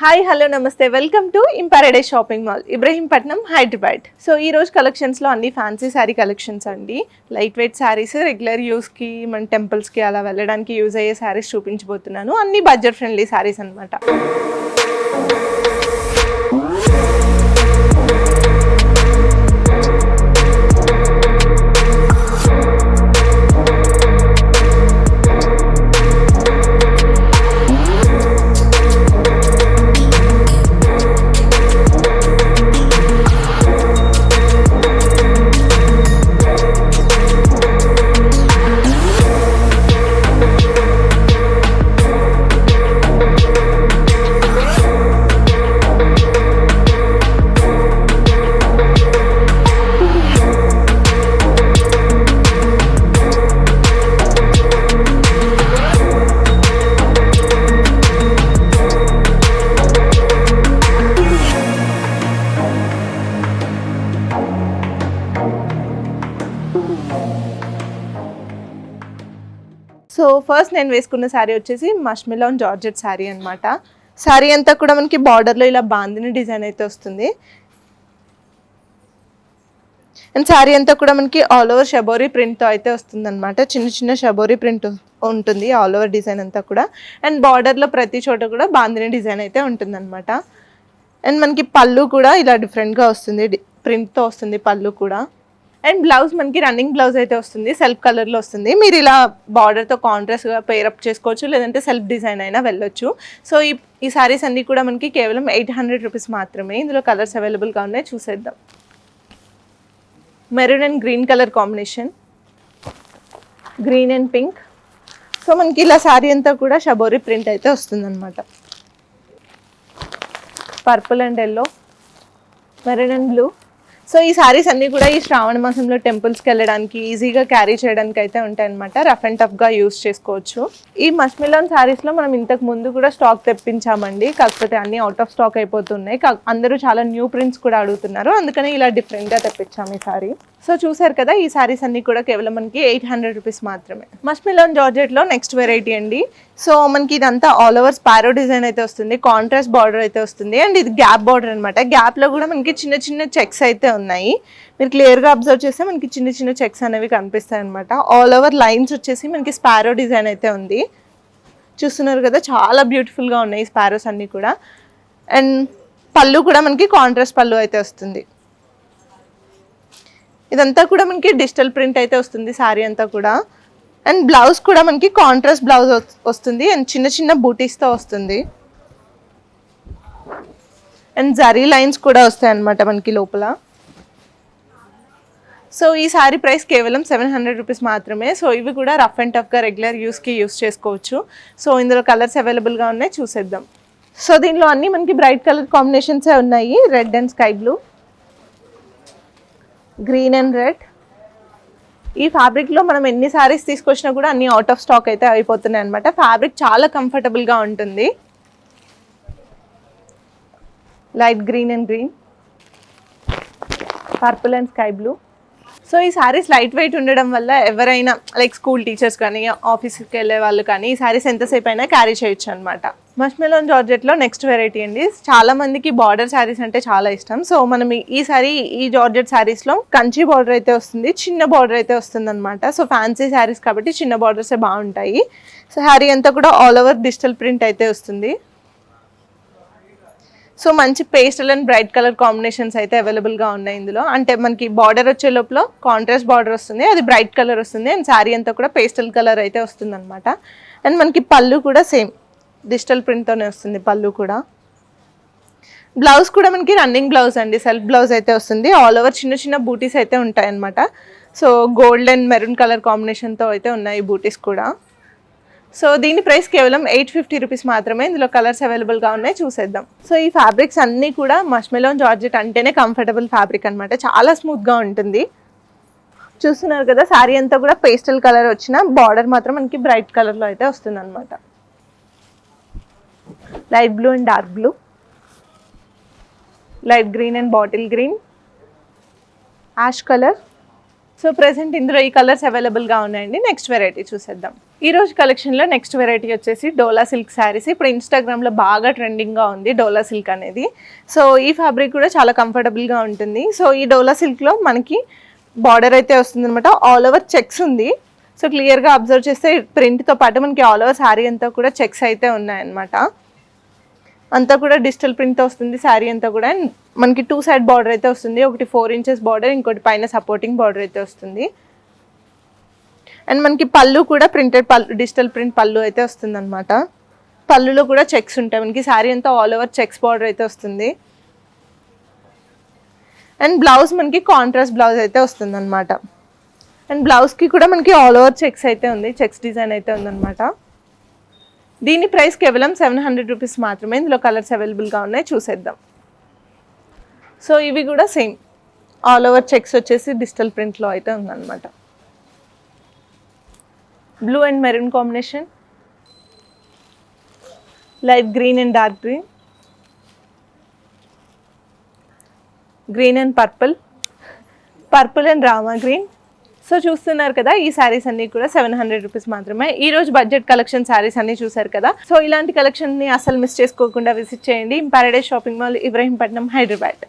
Hi hello నమస్తే welcome to Imparadise shopping mall Ibrahimpatnam Hyderabad. So ఈ రోజు కలెక్షన్స్లో అన్ని ఫ్యాన్సీ శారీ కలెక్షన్స్ అండి. లైట్ వెయిట్ శారీస్ రెగ్యులర్ యూస్కి మన టెంపుల్స్కి అలా వెళ్ళడానికి యూజ్ అయ్యే శారీస్ చూపించబోతున్నాను. అన్ని బడ్జెట్ ఫ్రెండ్లీ శారీస్ అనమాట. సో ఫస్ట్ నేను వేసుకున్న శారీ వచ్చేసి మష్మిలాన్ జార్జెట్ శారీ అనమాట. శారీ అంతా కూడా మనకి బార్డర్లో ఇలా బాందిని డిజైన్ అయితే వస్తుంది. అండ్ శారీ అంతా కూడా మనకి ఆల్ ఓవర్ షబోరీ ప్రింట్తో అయితే వస్తుంది అనమాట. చిన్న చిన్న షబోరీ ప్రింట్ ఉంటుంది ఆల్ ఓవర్ డిజైన్ అంతా కూడా. అండ్ బార్డర్లో ప్రతి చోట కూడా బాందిని డిజైన్ అయితే ఉంటుంది అనమాట. అండ్ మనకి పళ్ళు కూడా ఇలా డిఫరెంట్గా వస్తుంది, ప్రింట్తో వస్తుంది పళ్ళు కూడా. అండ్ బ్లౌజ్ మనకి రన్నింగ్ బ్లౌజ్ అయితే వస్తుంది, సెల్ఫ్ కలర్లో వస్తుంది. మీరు ఇలా బార్డర్తో కాంట్రాస్ట్గా పేరప్ చేసుకోవచ్చు, లేదంటే సెల్ఫ్ డిజైన్ అయినా వెళ్ళొచ్చు. సో ఈ సారీస్ అన్నీ కూడా మనకి కేవలం 800 రూపీస్ మాత్రమే. ఇందులో కలర్స్ అవైలబుల్గా ఉన్నాయి, చూసేద్దాం. Maroon and green colour combination, green and pink. So మనకి ఇలా శారీ అంతా కూడా షబోరీ ప్రింట్ అయితే వస్తుంది అనమాట. Purple and yellow, maroon and blue. So ఈ శారీస్ అన్నీ కూడా ఈ శ్రావణ మాసంలో టెంపుల్స్కి వెళ్ళడానికి ఈజీగా క్యారీ చేయడానికి అయితే ఉంటాయి అనమాట. రఫ్ అండ్ టఫ్గా యూస్ చేసుకోవచ్చు. ఈ మష్మిలాన్ శారీస్లో మనం ఇంతకు ముందు కూడా స్టాక్ తెప్పించామండి, కాకపోతే అన్నీ అవుట్ ఆఫ్ స్టాక్ అయిపోతున్నాయి. అందరూ చాలా న్యూ ప్రింట్స్ కూడా అడుగుతున్నారు, అందుకని ఇలా డిఫరెంట్గా తెప్పించాము ఈ శారీ. సో చూసారు కదా, ఈ శారీస్ అన్నీ కూడా కేవలం మనకి 800 రూపీస్ మాత్రమే. మష్మిలాన్ జార్జెట్లో నెక్స్ట్ వెరైటీ అండి. సో మనకి ఇదంతా ఆల్ ఓవర్ స్పారో డిజైన్ అయితే వస్తుంది, కాంట్రాస్ట్ బార్డర్ అయితే వస్తుంది. అండ్ ఇది గ్యాప్ బార్డర్ అనమాట. గ్యాప్లో కూడా మనకి చిన్న చిన్న చెక్స్ అయితే ఉన్నాయి. మీరు క్లియర్గా అబ్జర్వ్ చేస్తే మనకి చిన్న చిన్న చెక్స్ అనేవి కనిపిస్తాయి అనమాట. ఆల్ ఓవర్ లైన్స్ వచ్చేసి మనకి స్పారో డిజైన్ అయితే ఉంది, చూస్తున్నారు కదా. చాలా బ్యూటిఫుల్గా ఉన్నాయి ఈ స్పారోస్ అన్నీ కూడా. అండ్ పళ్ళు కూడా మనకి కాంట్రాస్ట్ పళ్ళు అయితే వస్తుంది. ఇదంతా కూడా మనకి డిజిటల్ ప్రింట్ అయితే వస్తుంది శారీ అంతా కూడా. అండ్ బ్లౌజ్ కూడా మనకి కాంట్రాస్ట్ బ్లౌజ్ వస్తుంది, అండ్ చిన్న చిన్న బూటీస్తో వస్తుంది. అండ్ జరీ లైన్స్ కూడా వస్తాయి అన్నమాట మనకి లోపల. సో ఈ శారీ ప్రైస్ కేవలం 700 రూపీస్ మాత్రమే. సో ఇవి కూడా రఫ్ అండ్ టఫ్గా రెగ్యులర్ యూస్కి యూస్ చేసుకోవచ్చు. సో ఇందులో కలర్స్ అవైలబుల్గా ఉన్నాయి, చూసేద్దాం. సో దీనిలో అన్నీ మనకి బ్రైట్ కలర్ కాంబినేషన్సే ఉన్నాయి. Red and sky blue, green and red. ఈ ఫ్యాబ్రిక్లో మనం ఎన్ని శారీస్ తీసుకొచ్చినా కూడా అన్ని అవుట్ ఆఫ్ స్టాక్ అయితే అయిపోతున్నాయి అనమాట. ఫ్యాబ్రిక్ చాలా కంఫర్టబుల్గా ఉంటుంది. Light green and green, purple and sky blue. So ఈ శారీస్ లైట్ వెయిట్ ఉండడం వల్ల ఎవరైనా లైక్ స్కూల్ టీచర్స్ కానీ ఆఫీస్కి వెళ్ళే వాళ్ళు కానీ ఈ శారీస్ ఎంతసేపు అయినా క్యారీ చేయొచ్చు అనమాట. మష్మిలాన్ జార్జెట్లో నెక్స్ట్ వెరైటీ అండి. చాలా మందికి బార్డర్ శారీస్ అంటే చాలా ఇష్టం. సో మనం ఈ జార్జెట్ శారీస్లో కంచి బార్డర్ అయితే వస్తుంది, చిన్న బార్డర్ అయితే వస్తుంది అనమాట. సో ఫ్యాన్సీ శారీస్ కాబట్టి చిన్న బార్డర్సే బాగుంటాయి. సో శారీ అంతా కూడా ఆల్ ఓవర్ డిజిటల్ ప్రింట్ అయితే వస్తుంది. సో మంచి pastel and bright colour combinations అయితే అవైలబుల్గా ఉన్నాయి ఇందులో. అంటే మనకి బార్డర్ వచ్చే లోపల కాంట్రాస్ట్ బార్డర్ వస్తుంది, అది బ్రైట్ కలర్ వస్తుంది. అండ్ శారీ అంతా కూడా పేస్టల్ కలర్ అయితే వస్తుంది అనమాట. అండ్ మనకి పళ్ళు కూడా సేమ్ డిజిటల్ ప్రింట్తోనే వస్తుంది పళ్ళు కూడా. బ్లౌజ్ కూడా మనకి రన్నింగ్ బ్లౌజ్ అండి, సెల్ఫ్ బ్లౌజ్ అయితే వస్తుంది. ఆల్ ఓవర్ చిన్న చిన్న బూటీస్ అయితే ఉంటాయి అనమాట. So gold and maroon colour కాంబినేషన్తో అయితే ఉన్నాయి బూటీస్ కూడా. సో దీని ప్రైస్ కేవలం 850 రూపీస్ మాత్రమే. ఇందులో కలర్స్ అవైలబుల్గా ఉన్నాయి, చూసేద్దాం. సో ఈ ఫ్యాబ్రిక్స్ అన్నీ కూడా మష్మిలాన్ జార్జెట్ అంటేనే కంఫర్టబుల్ ఫ్యాబ్రిక్ అనమాట. చాలా స్మూత్గా ఉంటుంది, చూస్తున్నారు కదా. శారీ అంతా కూడా పేస్టల్ కలర్ వచ్చిన బార్డర్ మాత్రం మనకి బ్రైట్ కలర్లో అయితే వస్తుంది అనమాట. Light blue and dark blue, light green and bottle green, ash colour. So present ఇందులో ఈ కలర్స్ అవైలబుల్గా ఉన్నాయండి. నెక్స్ట్ వెరైటీ చూసేద్దాం. ఈ రోజు కలెక్షన్లో నెక్స్ట్ వెరైటీ వచ్చేసి డోలా సిల్క్ శారీస్. ఇప్పుడు ఇన్స్టాగ్రామ్లో బాగా ట్రెండింగ్గా ఉంది డోలా సిల్క్ అనేది. సో ఈ ఫ్యాబ్రిక్ కూడా చాలా కంఫర్టబుల్గా ఉంటుంది. సో ఈ డోలా సిల్క్లో మనకి బార్డర్ అయితే వస్తుంది అనమాట. ఆల్ ఓవర్ చెక్స్ ఉంది. సో క్లియర్గా అబ్జర్వ్ చేస్తే ప్రింట్తో పాటు మనకి ఆల్ ఓవర్ శారీ అంతా కూడా చెక్స్ అయితే ఉన్నాయన్నమాట. అంతా కూడా డిజిటల్ ప్రింట్తో వస్తుంది శారీ అంతా కూడా. మనకి 2 సైడ్ బార్డర్ అయితే వస్తుంది. ఒకటి 4 ఇంచెస్ బార్డర్, ఇంకోటి పైన సపోర్టింగ్ బార్డర్ అయితే వస్తుంది. అండ్ మనకి పళ్ళు కూడా ప్రింటెడ్ పళ్ళు, డిజిటల్ ప్రింట్ పళ్ళు అయితే వస్తుంది అనమాట. పళ్ళులో కూడా చెక్స్ ఉంటాయి. మనకి శారీ అంతా ఆల్ ఓవర్ చెక్స్ బార్డర్ అయితే వస్తుంది. అండ్ బ్లౌజ్ మనకి కాంట్రాస్ట్ బ్లౌజ్ అయితే వస్తుంది అనమాట. అండ్ బ్లౌజ్కి కూడా మనకి ఆల్ ఓవర్ చెక్స్ అయితే ఉంది, చెక్స్ డిజైన్ అయితే ఉందన్నమాట. దీని ప్రైస్ కేవలం 700 రూపీస్ మాత్రమే. ఇందులో కలర్స్ అవైలబుల్గా ఉన్నాయి, చూసేద్దాం. సో ఇవి కూడా సేమ్ ఆల్ ఓవర్ చెక్స్ వచ్చేసి డిజిటల్ ప్రింట్లో అయితే ఉందన్నమాట. Blue and maroon combination, light green and dark green, green and purple, purple and Rama green. So చూస్తున్నారు కదా, ఈ శారీస్ అన్ని కూడా 700 రూపీస్ మాత్రమే. ఈ రోజు బడ్జెట్ కలెక్షన్ శారీస్ అన్ని చూసారు కదా. సో ఇలాంటి కలెక్షన్ని అసలు మిస్ చేసుకోకుండా విజిట్ చేయండి. Paradise shopping mall, Ibrahimpatnam, Hyderabad.